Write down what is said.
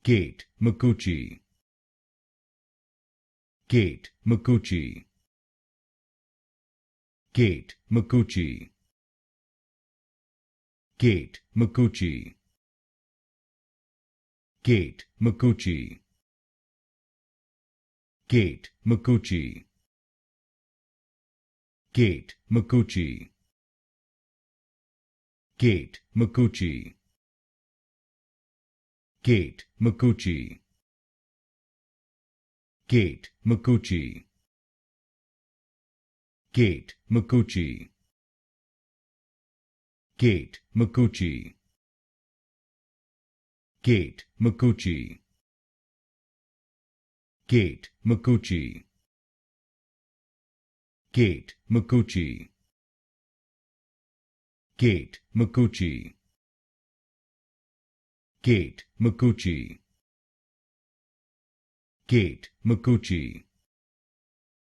Gate Micucci. Gate Micucci. Gate Micucci. Gate Micucci. Gate Micucci. Gate Micucci. Gate Micucci. Gate Micucci. Gate Micucci. Gate Micucci. Gate Micucci. Gate Micucci. Gate Micucci. Gate Micucci. Gate Micucci. Gate Micucci. Gate Micucci. Gate Micucci.